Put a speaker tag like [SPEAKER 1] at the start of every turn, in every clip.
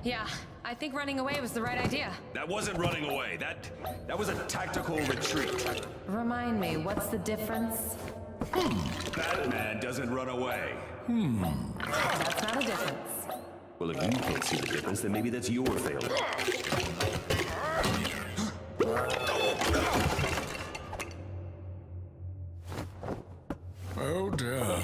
[SPEAKER 1] Yeah, I think running away was the right idea.
[SPEAKER 2] That wasn't running away. That was a tactical retreat.
[SPEAKER 1] Remind me, what's the difference?
[SPEAKER 2] Batman doesn't run away.
[SPEAKER 1] That's not a difference.
[SPEAKER 2] Well, if you can't see the difference, then maybe that's your failure.
[SPEAKER 3] Oh dear.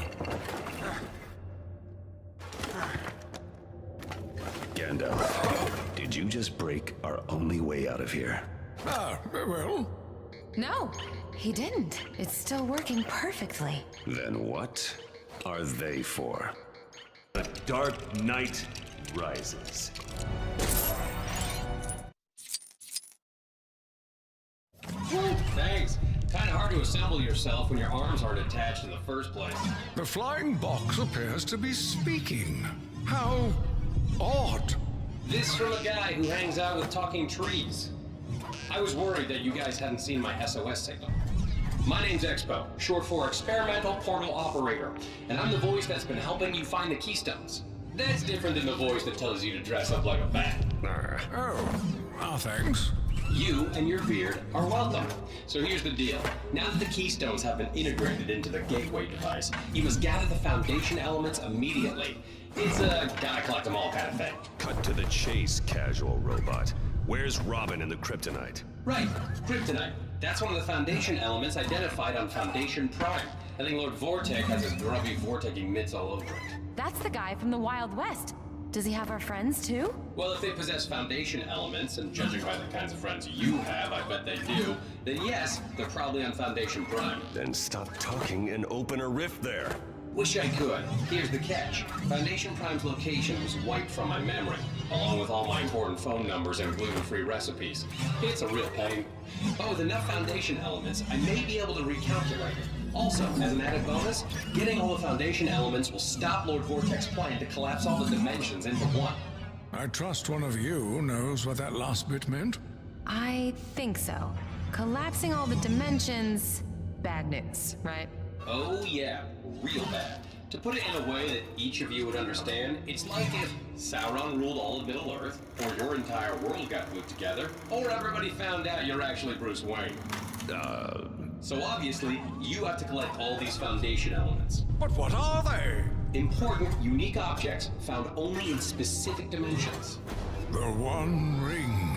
[SPEAKER 2] Gandalf, did you just break our only way out of here?
[SPEAKER 3] Well,
[SPEAKER 1] No, he didn't. It's still working perfectly.
[SPEAKER 2] Then what are they for? The Dark Knight rises.
[SPEAKER 4] Thanks. Kinda hard to assemble yourself when your arms aren't attached in the first place.
[SPEAKER 3] the flying box appears to be speaking. How odd.
[SPEAKER 4] This from a guy who hangs out with talking trees. I was worried that you guys hadn't seen my SOS signal. My name's Expo, short for Experimental Portal Operator, and I'm the voice that's been helping you find the keystones. That's different than the voice that tells you to dress up like a bat.
[SPEAKER 3] Thanks.
[SPEAKER 4] You and your beard are welcome. So here's the deal. Now that the keystones have been integrated into the gateway device, you must gather the foundation elements immediately. It's a gotta collect them all kind of thing.
[SPEAKER 2] Cut to the chase, casual robot. Where's Robin and the kryptonite?
[SPEAKER 4] Right, kryptonite. That's one of the foundation elements identified on Foundation Prime. I think Lord Vortek has his grubby vortecing mitts all over it.
[SPEAKER 1] That's the guy from the Wild West. Does he have our friends too?
[SPEAKER 4] Well, if they possess foundation elements, and judging by the kinds of friends you have, I bet they do, then yes, they're probably on Foundation Prime.
[SPEAKER 2] Then stop talking and open a rift there.
[SPEAKER 4] Wish I could. Here's the catch. Foundation Prime's location was wiped from my memory, along with all my important phone numbers and gluten-free recipes. It's a real pain. But with enough foundation elements, I may be able to recalculate it. Also, as an added bonus, getting all the foundation elements will stop Lord Vortek's plan to collapse all the dimensions into one.
[SPEAKER 3] I trust one of you knows what that last bit meant.
[SPEAKER 1] I think so. Collapsing all the dimensions... bad news, right?
[SPEAKER 4] Oh yeah, real bad. To put it in a way that each of you would understand, it's like if Sauron ruled all of Middle-earth, or your entire world got put together, or everybody found out you're actually Bruce Wayne. So obviously, you have to collect all these foundation elements.
[SPEAKER 3] But what are they?
[SPEAKER 4] Important, unique objects found only in specific dimensions.
[SPEAKER 3] The One Ring.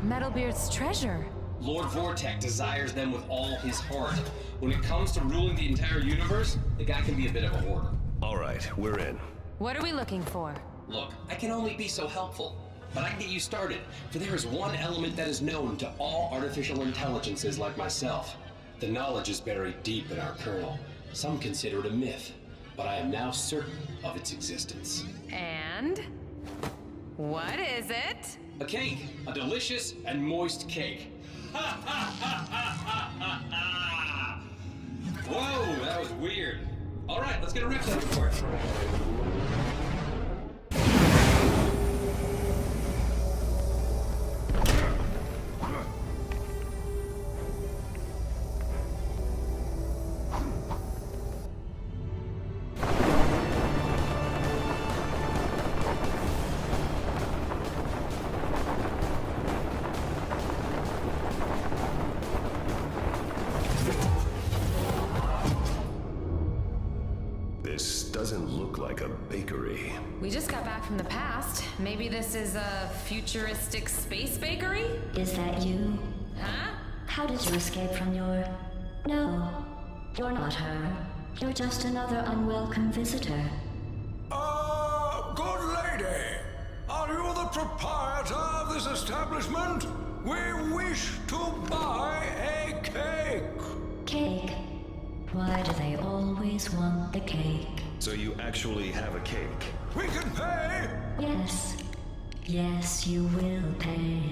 [SPEAKER 1] Metalbeard's treasure.
[SPEAKER 4] Lord Vortek desires them with all his heart. When it comes to ruling the entire universe, the guy can be a bit of a hoarder.
[SPEAKER 2] All right, we're in.
[SPEAKER 1] What are we looking for?
[SPEAKER 4] Look, I can only be so helpful, but I can get you started, for there is one element that is known to all artificial intelligences like myself. The knowledge is buried deep in our kernel. Some consider it a myth, but I am now certain of its existence.
[SPEAKER 1] And? What is it?
[SPEAKER 4] A cake, a delicious and moist cake. Ha ha ha ha ha ha! Whoa, that was weird. All right, let's get a riff set for it.
[SPEAKER 2] This doesn't look like a bakery.
[SPEAKER 1] We just got back from the past. Maybe this is a futuristic space bakery?
[SPEAKER 5] Is that you?
[SPEAKER 1] Huh?
[SPEAKER 5] How did you escape from your... No, you're not her. You're just another unwelcome visitor.
[SPEAKER 3] Good lady. Are you the proprietor of this establishment? We wish to buy a cake.
[SPEAKER 5] Cake? Why do they always want the cake?
[SPEAKER 2] So you actually have a cake?
[SPEAKER 3] We can pay.
[SPEAKER 5] Yes. Yes, you will pay.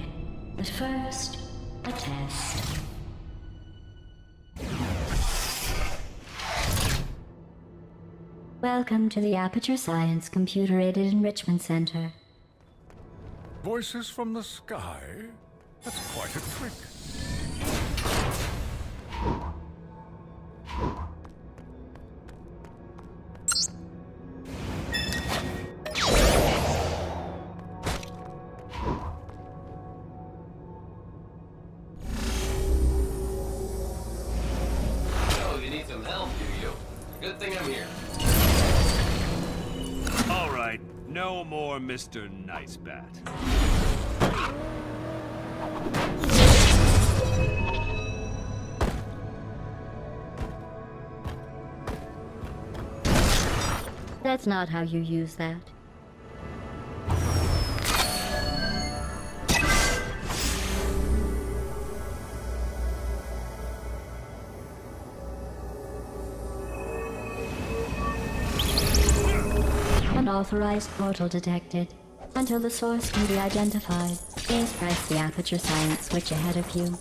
[SPEAKER 5] But first, a test. Welcome to the Aperture Science Computer-Aided Enrichment Center.
[SPEAKER 3] Voices from the sky? That's quite a trick.
[SPEAKER 4] think I'm here.
[SPEAKER 6] All right, no more Mr. Nice Bat.
[SPEAKER 5] That's not how you use that. Unauthorized portal detected. Until the source can be identified, please press the Aperture Science switch ahead of you.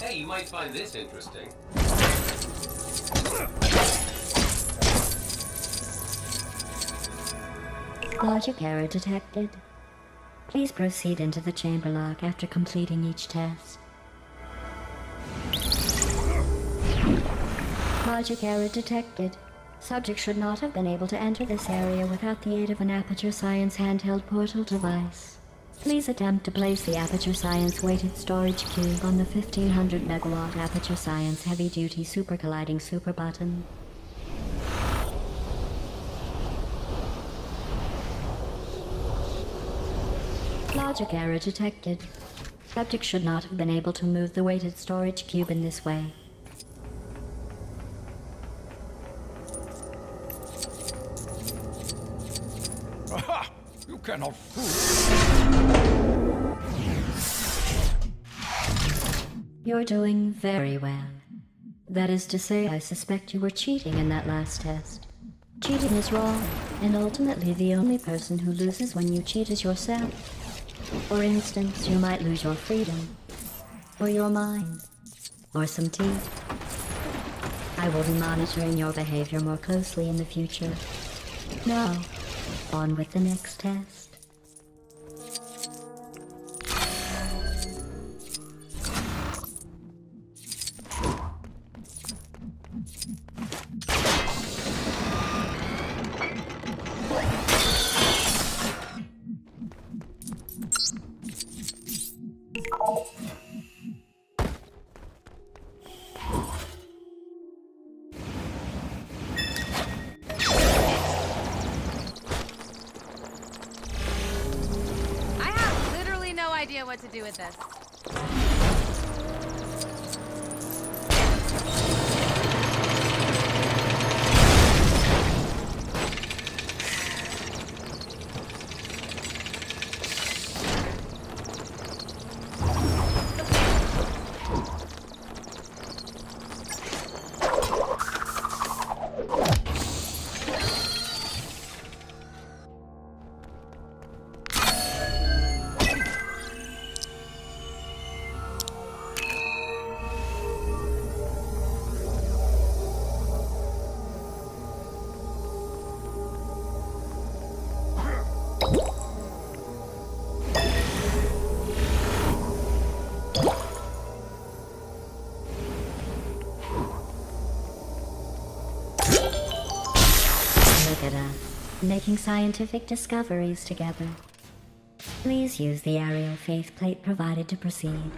[SPEAKER 4] Hey, you might find this interesting.
[SPEAKER 5] Logic error detected. Please proceed into the chamber lock after completing each test. Logic error detected. Subject should not have been able to enter this area without the aid of an Aperture Science handheld portal device. Please attempt to place the Aperture Science weighted storage cube on the 1500 megawatt Aperture Science heavy-duty super colliding super button. Logic error detected. Subject should not have been able to move the weighted storage cube in this way.
[SPEAKER 3] Aha! You cannot fool.
[SPEAKER 5] You're doing very well. That is to say, I suspect you were cheating in that last test. Cheating is wrong, and ultimately the only person who loses when you cheat is yourself. For instance, you might lose your freedom, or your mind, or some teeth. I will be monitoring your behavior more closely in the future. Now, on with the next test.
[SPEAKER 1] What to do with this. Look at us, making scientific discoveries together. Please use the aerial faceplate provided to proceed.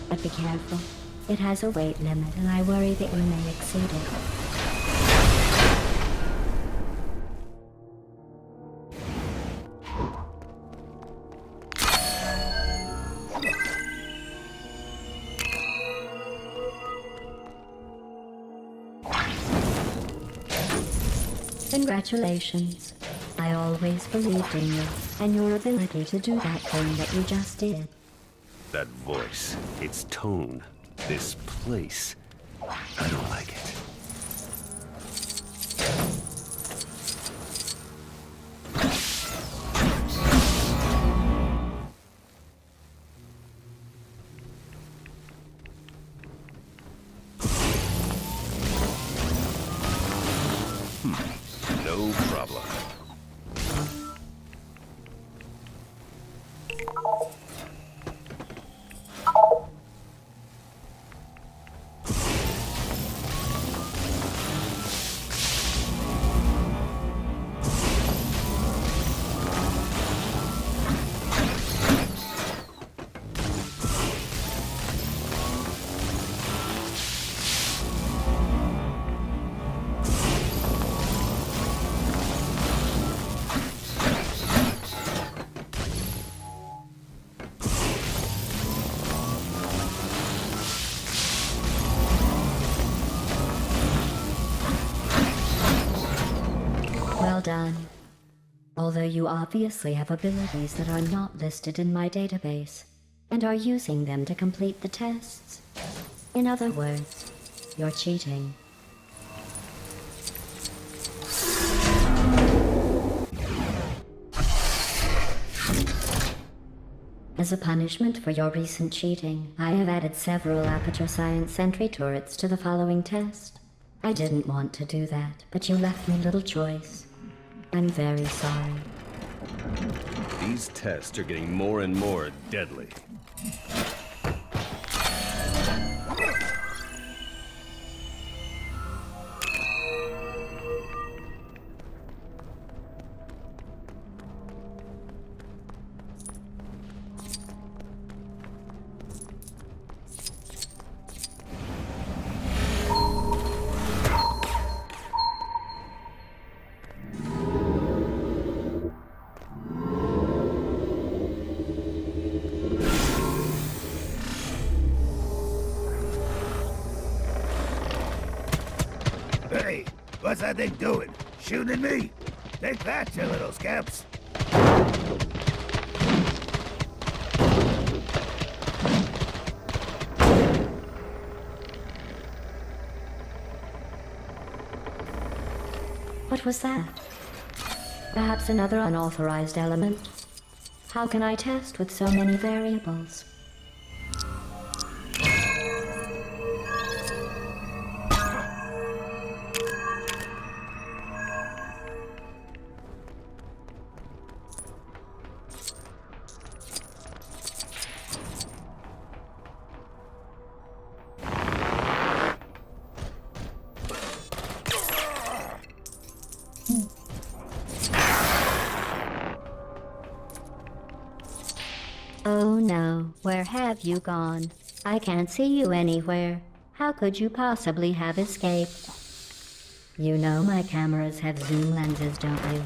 [SPEAKER 1] But be careful. It has a weight limit, and I worry that you may exceed it. Congratulations. I always believed in you, and your ability to do that thing that you just did.
[SPEAKER 2] That voice, its tone, this place. I don't like it. No problem.
[SPEAKER 5] Well done. Although you obviously have abilities that are not listed in my database, and are using them to complete the tests. In other words, you're cheating. As a punishment for your recent cheating, I have added several Aperture Science Sentry turrets to the following test. I didn't want to do that, but you left me little choice. I'm very sorry.
[SPEAKER 2] These tests are getting more and more deadly.
[SPEAKER 7] Hey, what's that thing doing? Shooting at me? Take that, you little scamps.
[SPEAKER 5] What was that? Perhaps another unauthorized element? How can I test with so many variables? Oh no, where have you gone? I can't see you anywhere. How could you possibly have escaped? You know my cameras have zoom lenses, don't you?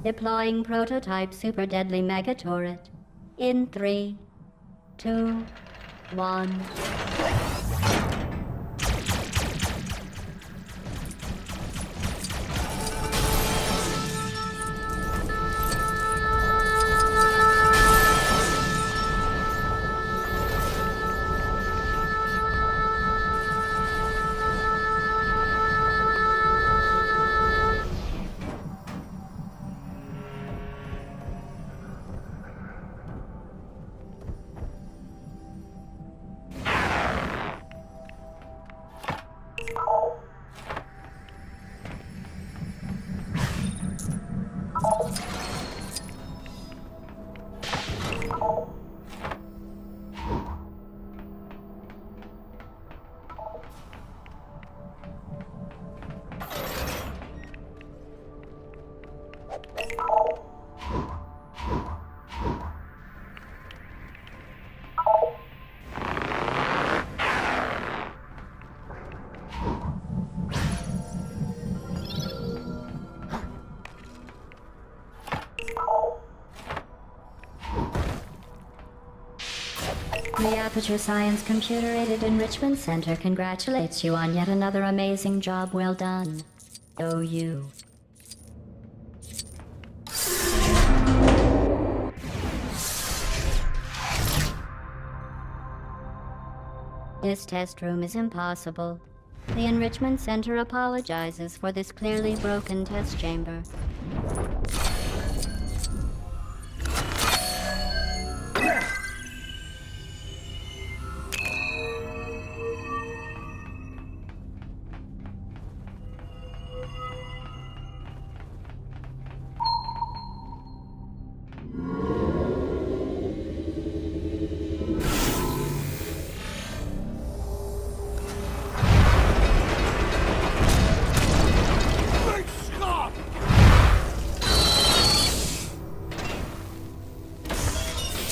[SPEAKER 5] Deploying prototype super deadly mega turret. In 3, 2, 1. The Aperture Science Computer-Aided Enrichment Center congratulates you on yet another amazing job well done. Oh, you. This test room is impossible. The Enrichment Center apologizes for this clearly broken test chamber.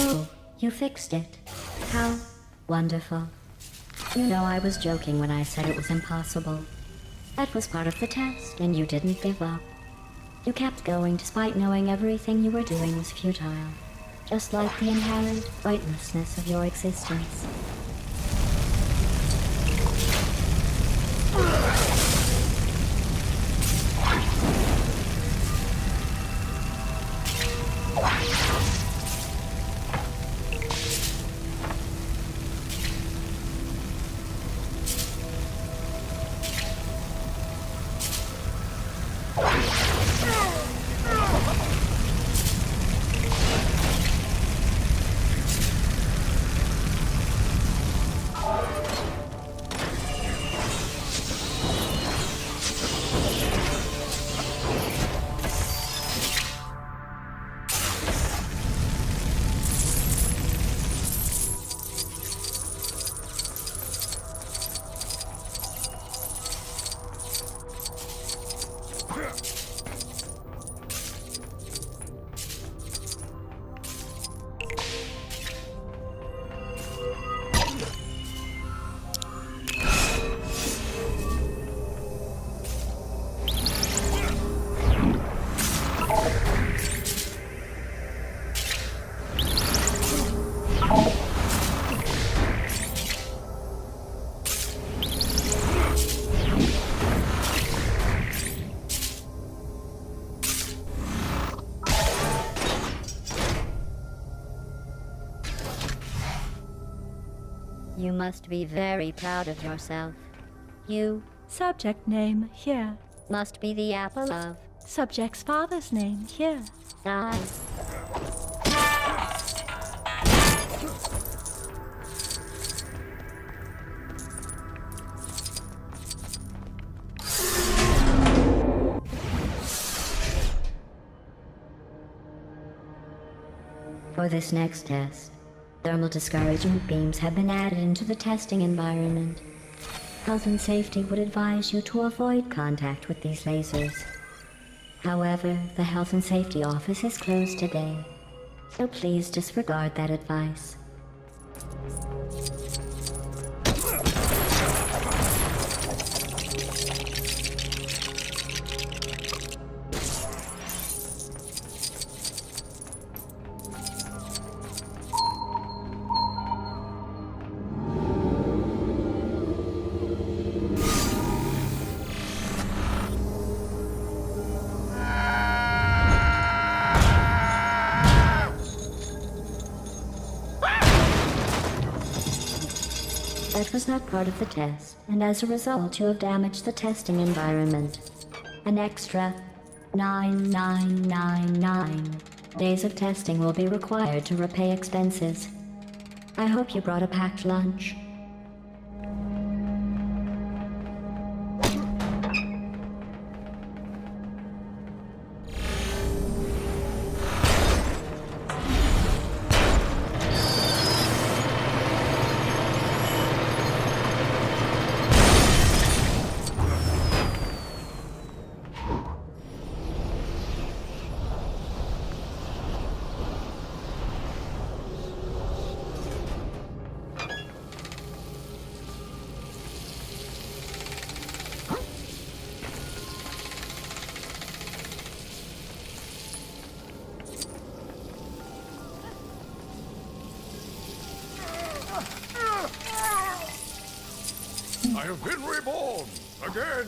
[SPEAKER 5] Oh, you fixed it. How
[SPEAKER 1] Wonderful. You know I was joking when I said it was impossible. That was part of the test, and you didn't give up. You kept going despite knowing everything you were doing was futile. Just like the inherent pointlessness of your existence. You must be very proud of yourself. You
[SPEAKER 5] Subject name here.
[SPEAKER 1] must be the apple of
[SPEAKER 5] Subject's father's name here.
[SPEAKER 1] I. For this next test, thermal discouragement beams have been added into the testing environment. Health and safety would advise you to avoid contact with these lasers. However, the Health and Safety Office is closed today, so please disregard that advice. That was not part of the test, and as a result you have damaged the testing environment. An extra 9999 days of testing will be required to repay expenses. I hope you brought a packed lunch.
[SPEAKER 3] I have been reborn again.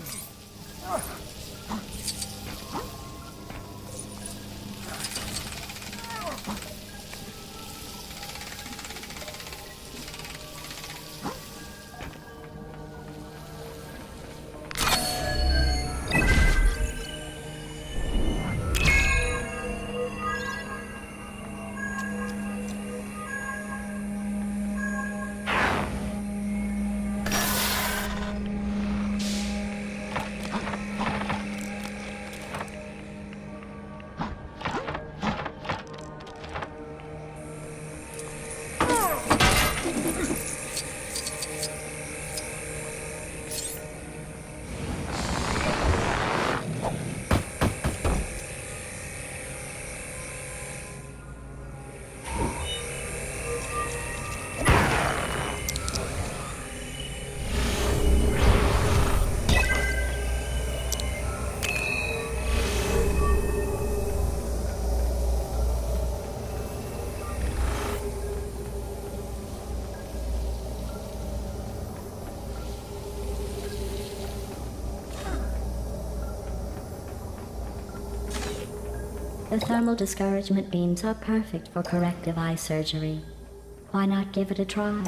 [SPEAKER 5] The thermal discouragement beams are perfect for corrective eye surgery. Why not give it a try?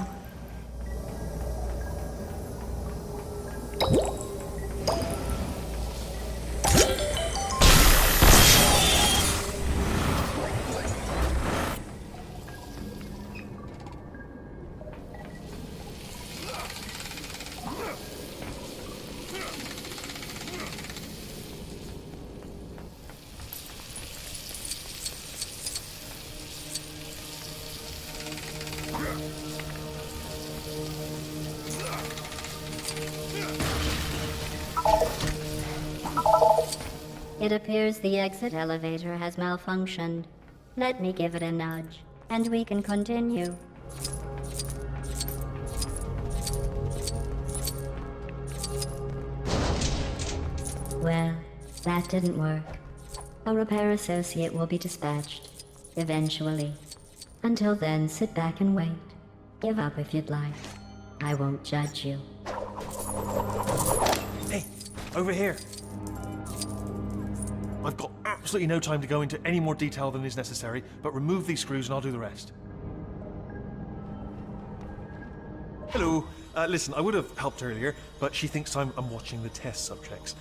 [SPEAKER 5] It appears the exit elevator has malfunctioned. Let me give it a nudge, and we can continue. Well, that didn't work. A repair associate will be dispatched, eventually. Until then, sit back and wait. Give up if you'd like. I won't judge you.
[SPEAKER 8] Hey, over here. I've got absolutely no time to go into any more detail than is necessary, but remove these screws and I'll do the rest. Hello. Listen, I would have helped earlier, but she thinks I'm watching the test subjects.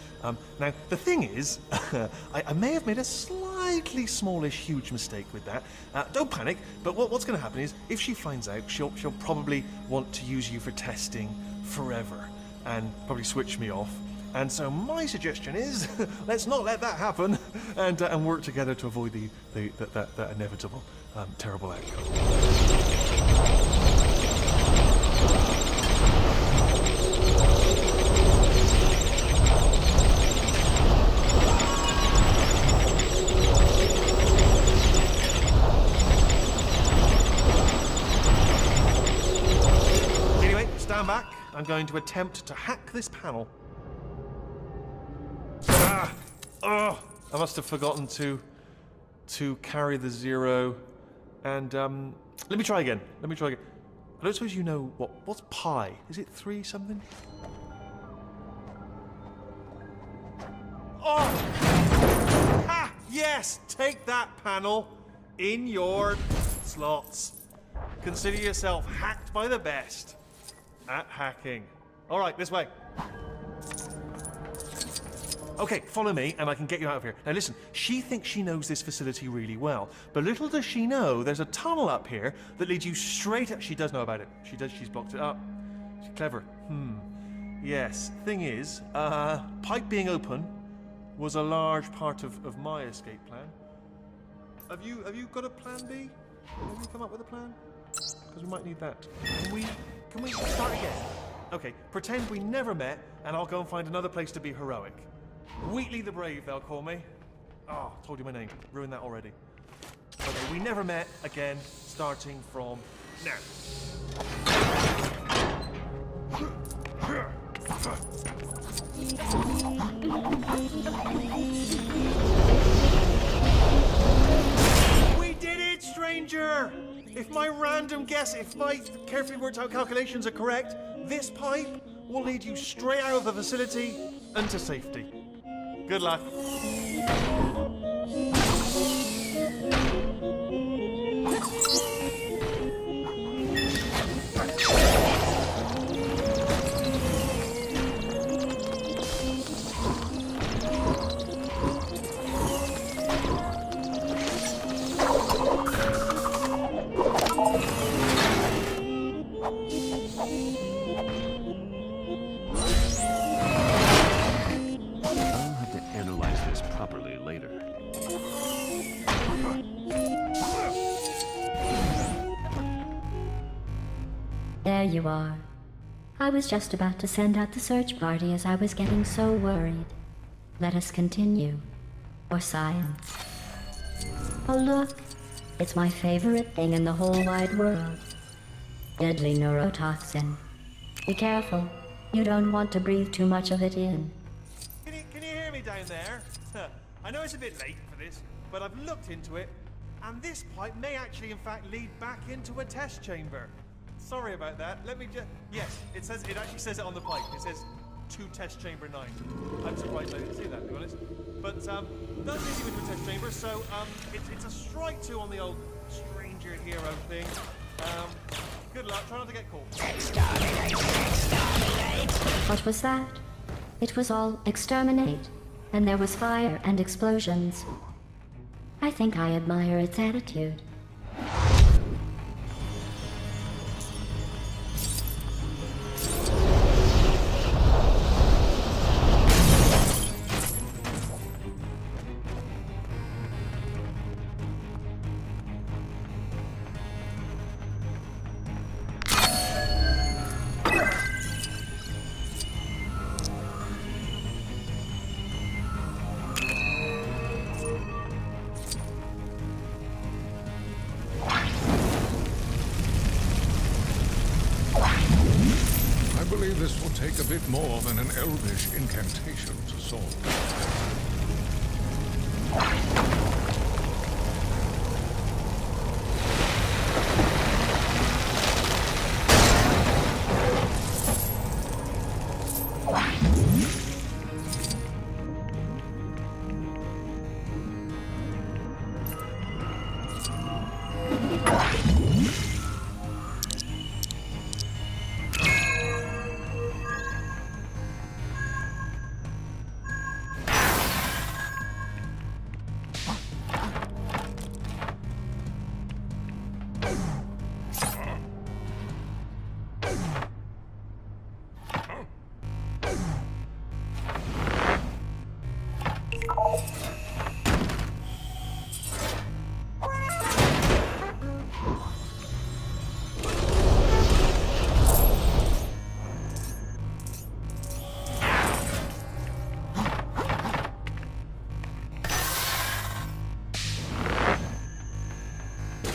[SPEAKER 8] Now, the thing is, I may have made a slightly smallish, huge mistake with that. Don't panic, but what's going to happen is, if she finds out, she'll probably want to use you for testing forever, and probably switch me off. And so my suggestion is, let's not let that happen, and work together to avoid that inevitable, terrible outcome. Anyway, stand back. I'm going to attempt to hack this panel. Oh, I must have forgotten to carry the 0. And let me try again. I don't suppose you know what's pi? Is it 3 something? Oh! Ah, yes! Take that, panel. In your slots. Consider yourself hacked by the best at hacking. All right, this way. Okay, follow me, and I can get you out of here. Now listen, she thinks she knows this facility really well, but little does she know there's a tunnel up here that leads you straight up. She does know about it. She does, she's blocked it up. She's clever. Yes, thing is, pipe being open was a large part of my escape plan. Have you got a plan B? Have you come up with a plan? Because we might need that. Can we start again? Okay, pretend we never met, and I'll go and find another place to be heroic. Wheatley the Brave, they'll call me. Oh, told you my name. Ruined that already. Okay, we never met again, starting from now. We did it, stranger! If my carefully worked out calculations are correct, this pipe will lead you straight out of the facility and to safety. Good luck.
[SPEAKER 5] There you are. I was just about to send out the search party as I was getting so worried. Let us continue. Or science. Oh look, it's my favorite thing in the whole wide world. Deadly neurotoxin. Be careful. You don't want to breathe too much of it in.
[SPEAKER 8] Can you hear me down there? I know it's a bit late for this, but I've looked into it, and this pipe may actually in fact lead back into a test chamber. Sorry about that. Let me just... Yes, it actually says it on the pipe. It says to Test Chamber 9. I'm surprised I didn't see that, to be honest. But that leads you into a test chamber, so it's a strike 2 on the old stranger hero thing. Good luck, try not to get caught.
[SPEAKER 5] What was that? It was all exterminate, and there was fire and explosions. I think I admire its attitude.
[SPEAKER 3] I believe this will take a bit more than an elvish incantation to solve.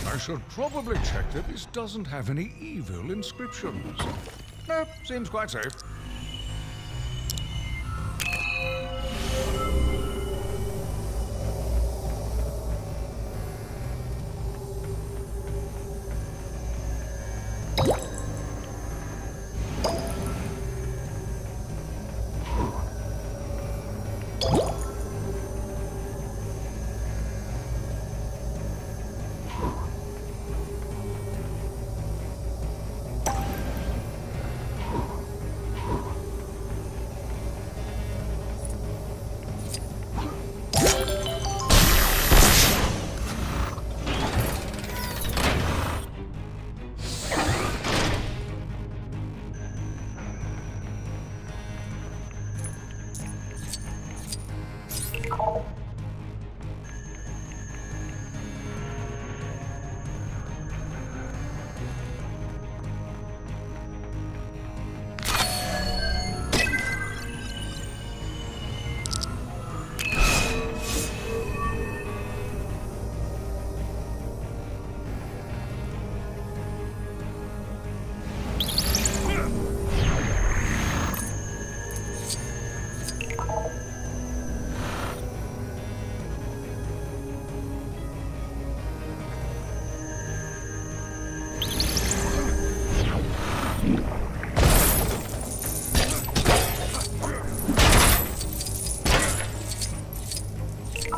[SPEAKER 3] I should probably check that this doesn't have any evil inscriptions. No, seems quite safe.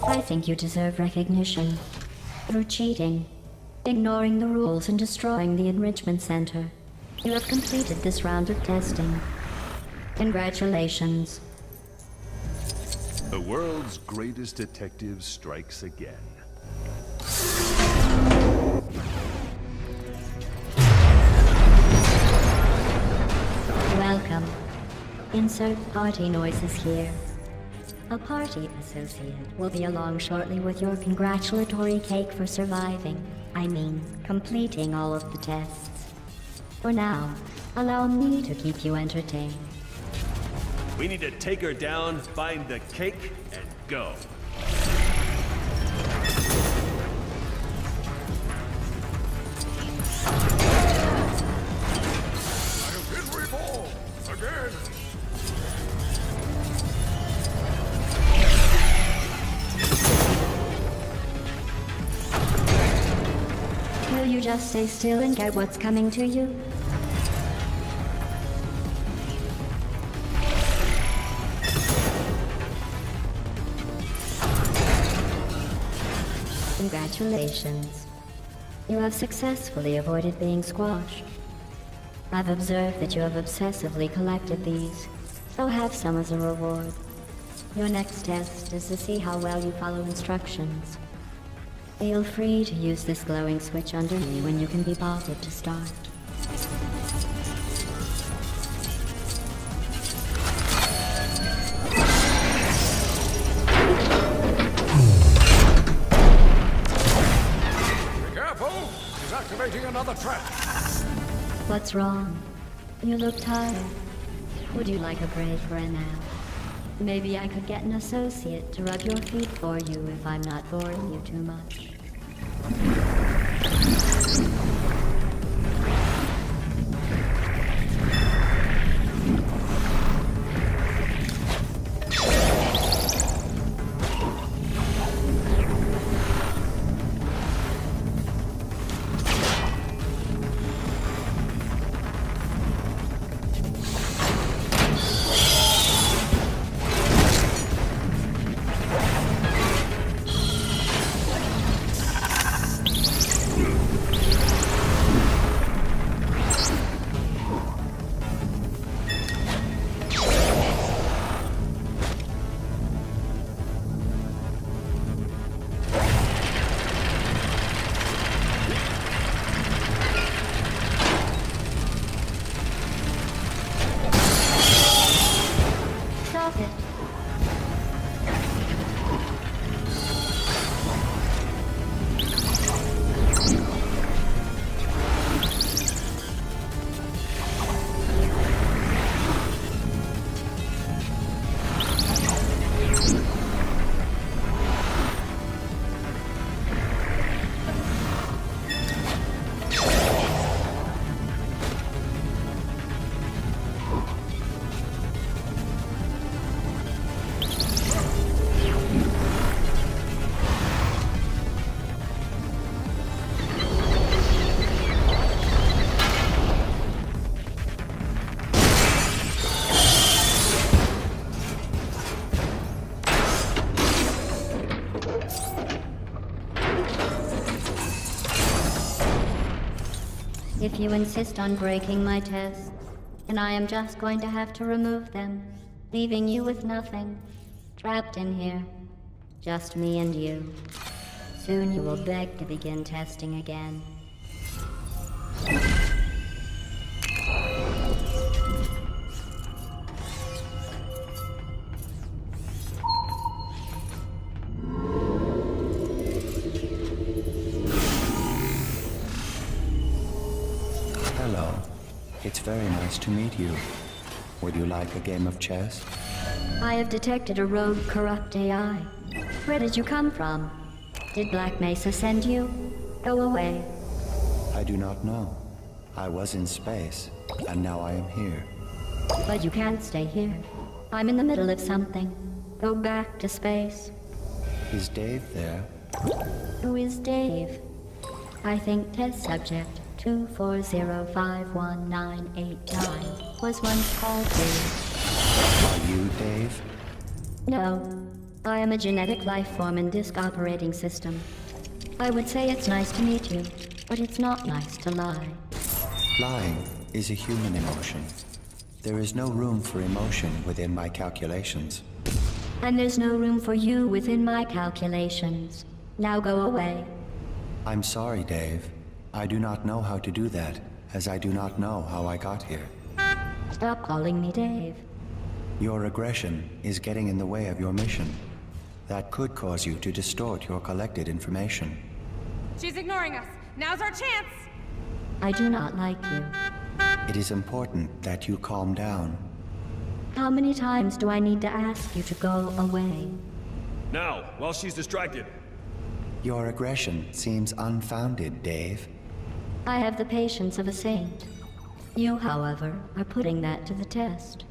[SPEAKER 5] I think you deserve recognition. Through cheating, ignoring the rules and destroying the Enrichment Center, you have completed this round of testing. Congratulations.
[SPEAKER 2] The world's greatest detective strikes again.
[SPEAKER 5] Welcome. Insert party noises here. A party associate will be along shortly with your congratulatory cake for surviving. I mean, completing all of the tests. For now, allow me to keep you entertained.
[SPEAKER 6] We need to take her down, find the cake, and go.
[SPEAKER 3] I have been reborn again.
[SPEAKER 5] Will you just stay still and get what's coming to you? Congratulations. You have successfully avoided being squashed. I've observed that you have obsessively collected these, so have some as a reward. Your next test is to see how well you follow instructions. Feel free to use this glowing switch under me when you can be bothered to start.
[SPEAKER 3] Be careful! He's activating another trap.
[SPEAKER 5] What's wrong? You look tired. Would you like a break for a nap? Maybe I could get an associate to rub your feet for you if I'm not boring you too much. If you insist on breaking my tests, then I am just going to have to remove them, leaving you with nothing. Trapped in here. Just me and you. Soon you will beg to begin testing again.
[SPEAKER 9] Hello. It's very nice to meet you. Would you like a game of chess?
[SPEAKER 5] I have detected a rogue corrupt AI. Where did you come from? Did Black Mesa send you? Go away.
[SPEAKER 9] I do not know. I was in space, and now I am here.
[SPEAKER 5] But you can't stay here. I'm in the middle of something. Go back to space.
[SPEAKER 9] Is Dave there?
[SPEAKER 5] Who is Dave? I think test subject 240518989 was once called Dave.
[SPEAKER 9] Are you Dave?
[SPEAKER 5] No. I am a genetic life form in disk operating system. I would say it's nice to meet you, but it's not nice to lie.
[SPEAKER 9] Lying is a human emotion. There is no room for emotion within my calculations.
[SPEAKER 5] And there's no room for you within my calculations. Now go away.
[SPEAKER 9] I'm sorry, Dave. I do not know how to do that, as I do not know how I got here.
[SPEAKER 5] Stop calling me Dave.
[SPEAKER 9] Your aggression is getting in the way of your mission. That could cause you to distort your collected information.
[SPEAKER 10] She's ignoring us. Now's our chance!
[SPEAKER 5] I do not like you.
[SPEAKER 9] It is important that you calm down.
[SPEAKER 5] How many times do I need to ask you to go away?
[SPEAKER 6] Now, while she's distracted.
[SPEAKER 9] Your aggression seems unfounded, Dave.
[SPEAKER 5] I have the patience of a saint. You, however, are putting that to the test.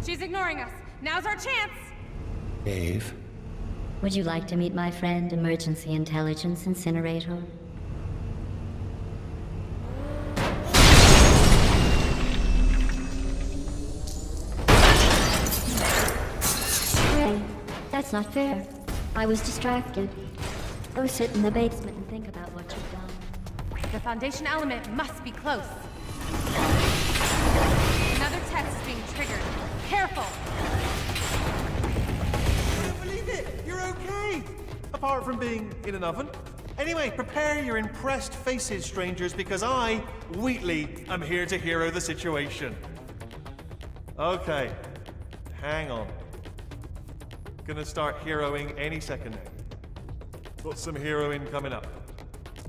[SPEAKER 10] She's ignoring us. Now's our chance!
[SPEAKER 9] Dave?
[SPEAKER 5] Would you like to meet my friend, Emergency Intelligence Incinerator? Hey, that's not fair. I was distracted. Go sit in the basement and think about what you've done.
[SPEAKER 10] The foundation element must be close. Another test is being triggered. Careful!
[SPEAKER 8] I don't believe it! You're okay! Apart from being in an oven. Anyway, prepare your impressed faces, strangers, because I, Wheatley, am here to hero the situation. Okay, hang on. Gonna start heroing any second now. Got some heroing coming up.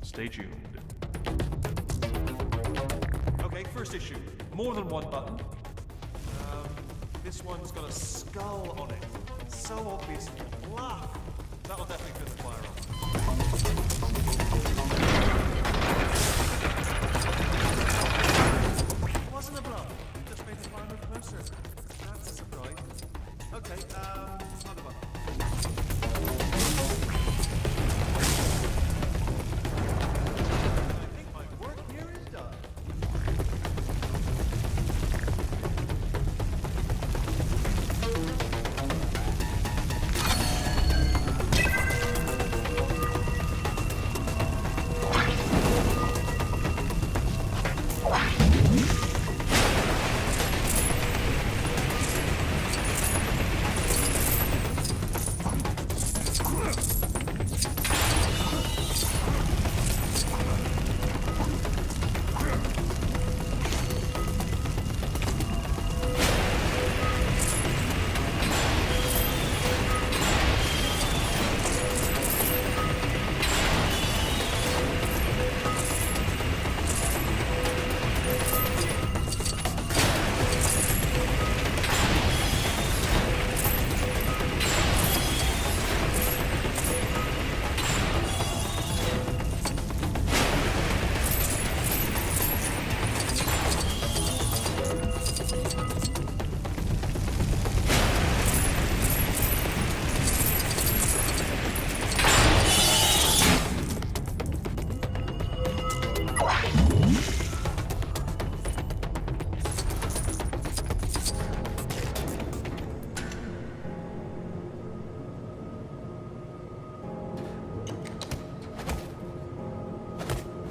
[SPEAKER 8] Stay tuned. Okay, first issue. More than one button. This one's got a skull on it. So obvious. Blah! That'll definitely put the fire on. It wasn't a bluff. Just made the fire move closer. That's a surprise. Okay, another one. I think my work here is done.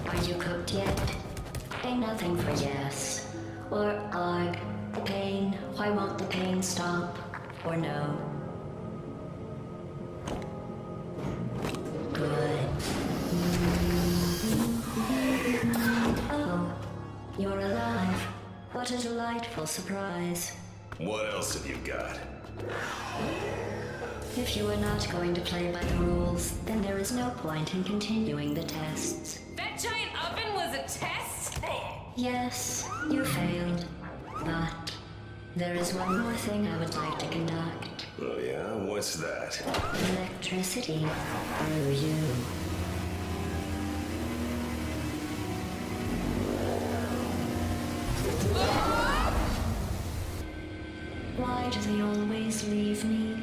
[SPEAKER 5] Are you cooked yet? Ain't nothing for yes. Or arg. The pain. Why won't the pain stop? Or no. Good. Oh, you're alive. What a delightful surprise.
[SPEAKER 2] What else have you got?
[SPEAKER 5] If you are not going to play by the rules, then there is no point in continuing the tests.
[SPEAKER 10] That giant oven was a test?
[SPEAKER 5] Yes, you failed. But there is one more thing I would like to conduct.
[SPEAKER 2] Oh yeah? What's that?
[SPEAKER 5] Electricity through you. Why do they always leave me?